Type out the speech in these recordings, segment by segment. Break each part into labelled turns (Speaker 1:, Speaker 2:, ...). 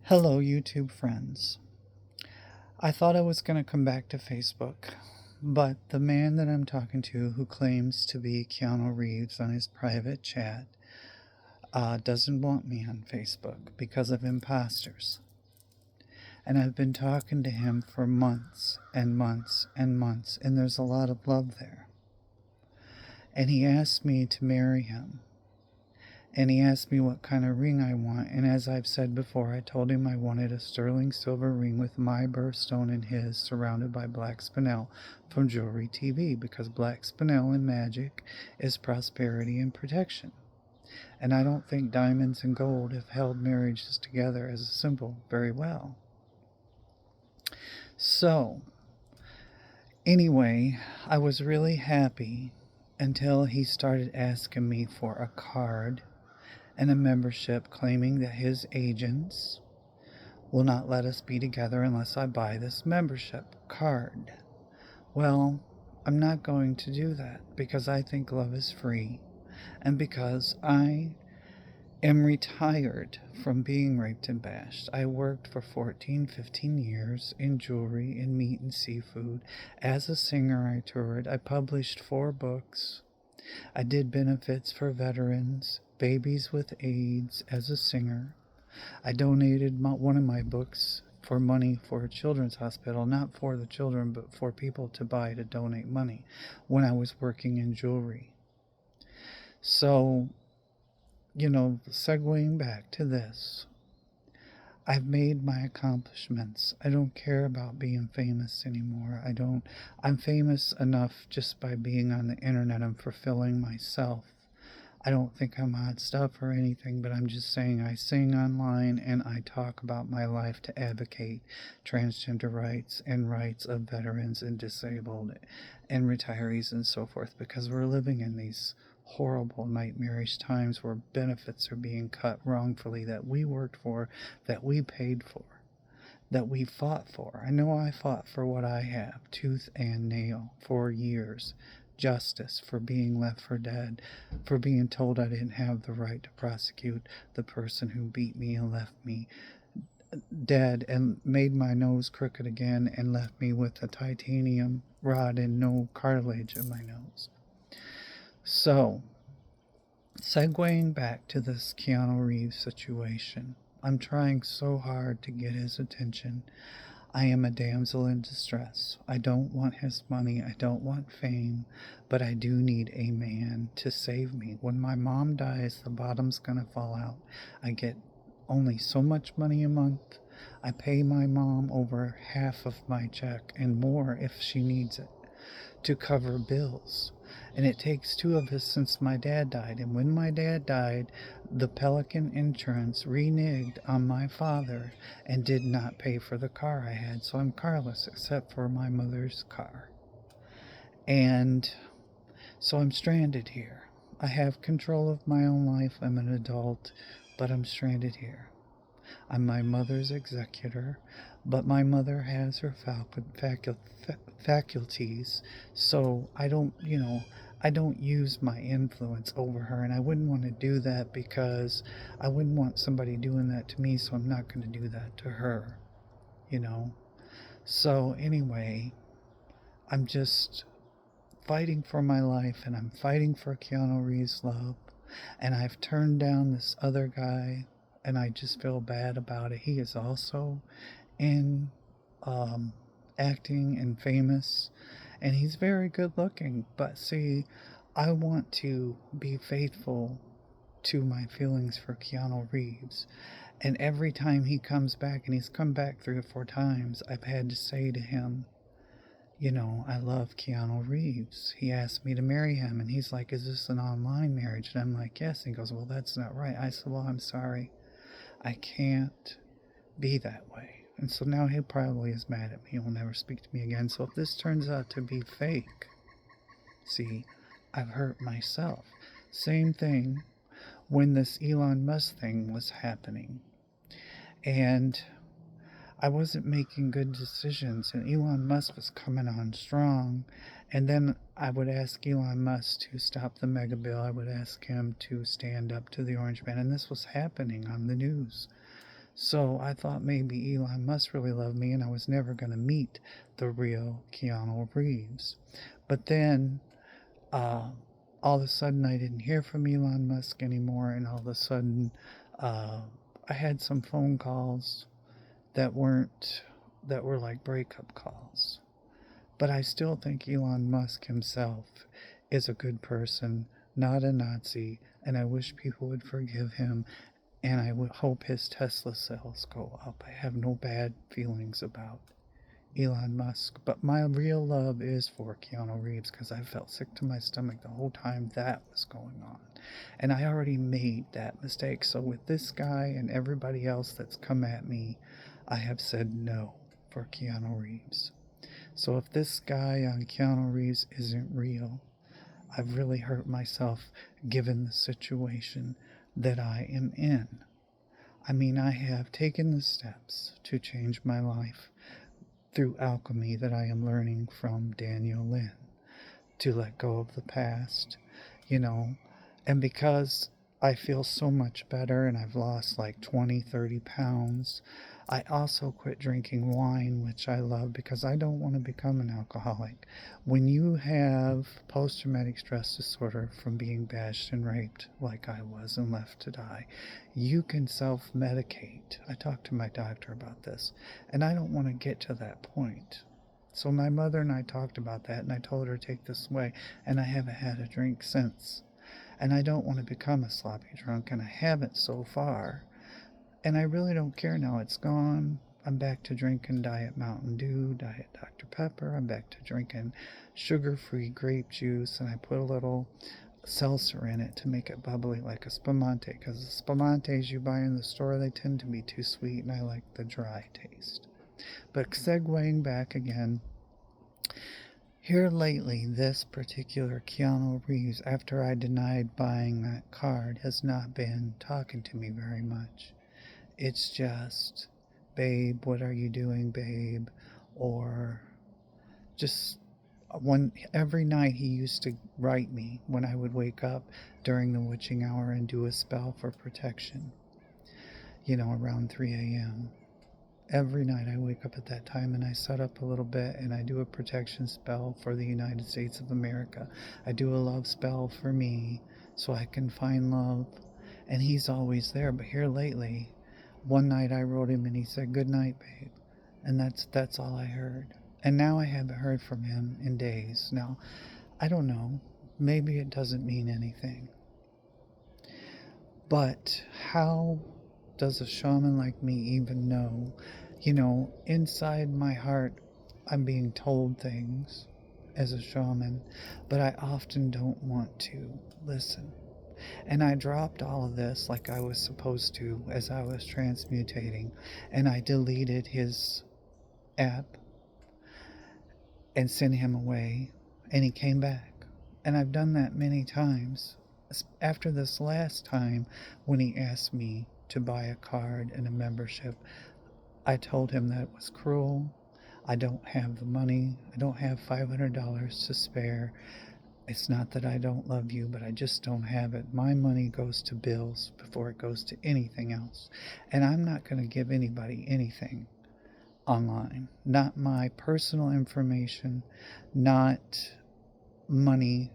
Speaker 1: Hello, YouTube friends. I thought I was going to come back to Facebook, but the man that I'm talking to, who claims to be Keanu Reeves on his private chat, doesn't want me on Facebook because of imposters. And I've been talking to him for months and months and months, and there's a lot of love there. And he asked me to marry him. And he asked me what kind of ring I want, and as I've said before, I told him I wanted a sterling silver ring with my birthstone and his, surrounded by black spinel from Jewelry TV, because black spinel in magic is prosperity and protection. And I don't think diamonds and gold have held marriages together as a symbol very well. So, anyway, I was really happy until he started asking me for a card and a membership, claiming that his agents will not let us be together unless I buy this membership card. Well, I'm not going to do that because I think love is free and because I am retired from being raped and bashed. I worked for 14, 15 years in jewelry, in meat and seafood. As a singer, I toured. I published 4 books. I did benefits for veterans, babies with AIDS as a singer. I donated one of my books for money for a children's hospital, not for the children, but for people to buy to donate money when I was working in jewelry. So, segueing back to this, I've made my accomplishments. I don't care about being famous anymore. I'm famous enough just by being on the internet and fulfilling myself. I don't think I'm hot stuff or anything, but I'm just saying I sing online and I talk about my life to advocate transgender rights and rights of veterans and disabled and retirees and so forth, because we're living in these horrible nightmarish times where benefits are being cut wrongfully that we worked for, that we paid for, that we fought for. I know I fought for what I have, tooth and nail, for years. Justice, for being left for dead, for being told I didn't have the right to prosecute the person who beat me and left me dead and made my nose crooked again and left me with a titanium rod and no cartilage in my nose. So, segueing back to this Keanu Reeves situation, I'm trying so hard to get his attention. I am a damsel in distress. I don't want his money. I don't want fame. But I do need a man to save me. When my mom dies, the bottom's going to fall out. I get only so much money a month. I pay my mom over half of my check and more if she needs it to cover bills. And it takes 2 of us since my dad died. And when my dad died, the Pelican Insurance reneged on my father and did not pay for the car I had. So I'm carless except for my mother's car. And so I'm stranded here. I have control of my own life. I'm an adult, but I'm stranded here. I'm my mother's executor, but my mother has her faculties, so I don't use my influence over her, and I wouldn't want to do that because I wouldn't want somebody doing that to me, so I'm not going to do that to her, you know. So, anyway, I'm just fighting for my life, and I'm fighting for Keanu Reeves' love, and I've turned down this other guy, and I just feel bad about it. He is also in acting and famous, and he's very good looking. But see, I want to be faithful to my feelings for Keanu Reeves. And every time he comes back, and he's come back 3 or 4 times, I've had to say to him, I love Keanu Reeves. He asked me to marry him, and he's like, is this an online marriage? And I'm like, yes. And he goes, well, that's not right. I said, well, I'm sorry. I can't be that way. And so now he probably is mad at me. He'll never speak to me again. So if this turns out to be fake, see, I've hurt myself. Same thing when this Elon Musk thing was happening. And I wasn't making good decisions, and Elon Musk was coming on strong. And then I would ask Elon Musk to stop the mega bill. I would ask him to stand up to the orange man. And this was happening on the news. So I thought maybe Elon Musk really loved me and I was never going to meet the real Keanu Reeves. But then uh, all of a sudden I didn't hear from Elon Musk anymore, and all of a sudden uh, I had some phone calls that weren't that were like breakup calls. But I still think Elon Musk himself is a good person, not a Nazi, and I wish people would forgive him, and I would hope his Tesla sales go up. I have no bad feelings about Elon Musk, but my real love is for Keanu Reeves because I felt sick to my stomach the whole time that was going on. And I already made that mistake. So with this guy and everybody else that's come at me, I have said no for Keanu Reeves. So if this guy on Keanu Reeves isn't real, I've really hurt myself given the situation that I am in. I mean, I have taken the steps to change my life through alchemy that I am learning from Daniel Lynn, to let go of the past, you know, and because I feel so much better and I've lost like 20, 30 pounds, I also quit drinking wine, which I love because I don't want to become an alcoholic. When you have post traumatic stress disorder from being bashed and raped, like I was, and left to die, you can self medicate. I talked to my doctor about this, and I don't want to get to that point. So my mother and I talked about that, and I told her take this away, and I haven't had a drink since. And I don't want to become a sloppy drunk, and I haven't so far. And I really don't care now. It's gone. I'm back to drinking Diet Mountain Dew, Diet Dr. Pepper. I'm back to drinking sugar-free grape juice, and I put a little seltzer in it to make it bubbly like a spumante, because the spumantes you buy in the store, they tend to be too sweet, and I like the dry taste. But segueing back again, here lately, this particular Keanu Reeves, after I denied buying that card, has not been talking to me very much. It's just, babe, what are you doing, babe? Or just every night he used to write me when I would wake up during the witching hour and do a spell for protection, around 3 a.m. Every night I wake up at that time and I set up a little bit and I do a protection spell for the United States of America. I do a love spell for me so I can find love. And he's always there. But here lately, one night I wrote him and he said, "Good night, babe." And that's all I heard. And now I haven't heard from him in days. Now, I don't know. Maybe it doesn't mean anything. But how does a shaman like me even know? Inside my heart, I'm being told things as a shaman, but I often don't want to listen. And I dropped all of this like I was supposed to as I was transmutating, and I deleted his app and sent him away, and he came back. And I've done that many times. After this last time, when he asked me to buy a card and a membership, I told him that it was cruel. I don't have the money. I don't have $500 to spare. It's not that I don't love you, but I just don't have it. My money goes to bills before it goes to anything else. And I'm not going to give anybody anything online. Not my personal information, not money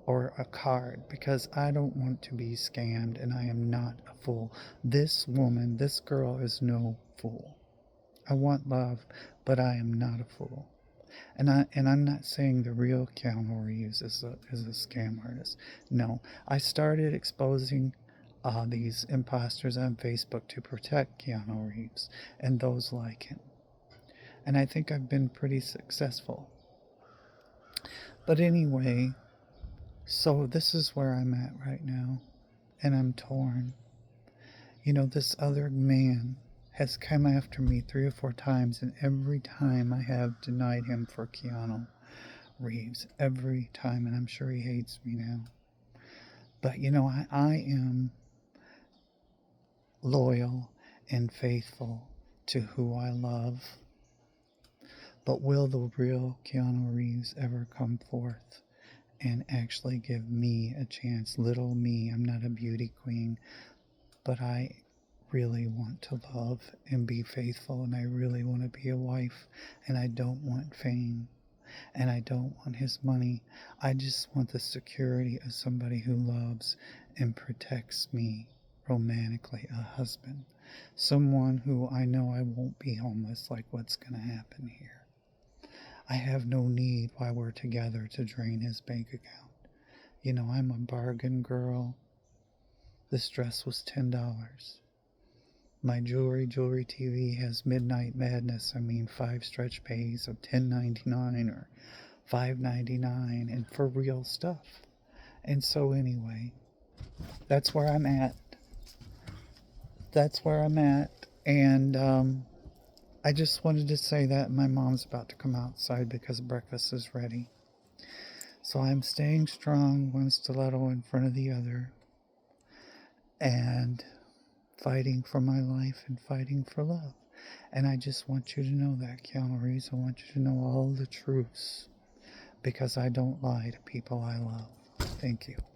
Speaker 1: or a card, because I don't want to be scammed and I am not a fool. This woman, this girl is no fool. I want love, but I am not a fool. And I'm not saying the real Keanu Reeves is a scam artist. No, I started exposing these imposters on Facebook to protect Keanu Reeves and those like him, and I think I've been pretty successful. But anyway, so this is where I'm at right now, and I'm torn. This other man has come after me 3 or 4 times, and every time I have denied him for Keanu Reeves. Every time, and I'm sure he hates me now. But I am loyal and faithful to who I love. But will the real Keanu Reeves ever come forth and actually give me a chance? Little me, I'm not a beauty queen, but I really want to love and be faithful, and I really want to be a wife, and I don't want fame, and I don't want his money. I just want the security of somebody who loves and protects me romantically, a husband. Someone who I know I won't be homeless, like what's going to happen here. I have no need while we're together to drain his bank account. You know, I'm a bargain girl. This dress was $10. My jewelry TV has Midnight Madness. I mean, 5 stretch pays of $10.99 or $5.99, and for real stuff. And so anyway, that's where I'm at. That's where I'm at. And I just wanted to say that my mom's about to come outside because breakfast is ready. So I'm staying strong, one stiletto in front of the other, and fighting for my life and fighting for love. And I just want you to know that, Keanu Reeves. I want you to know all the truths because I don't lie to people I love. Thank you.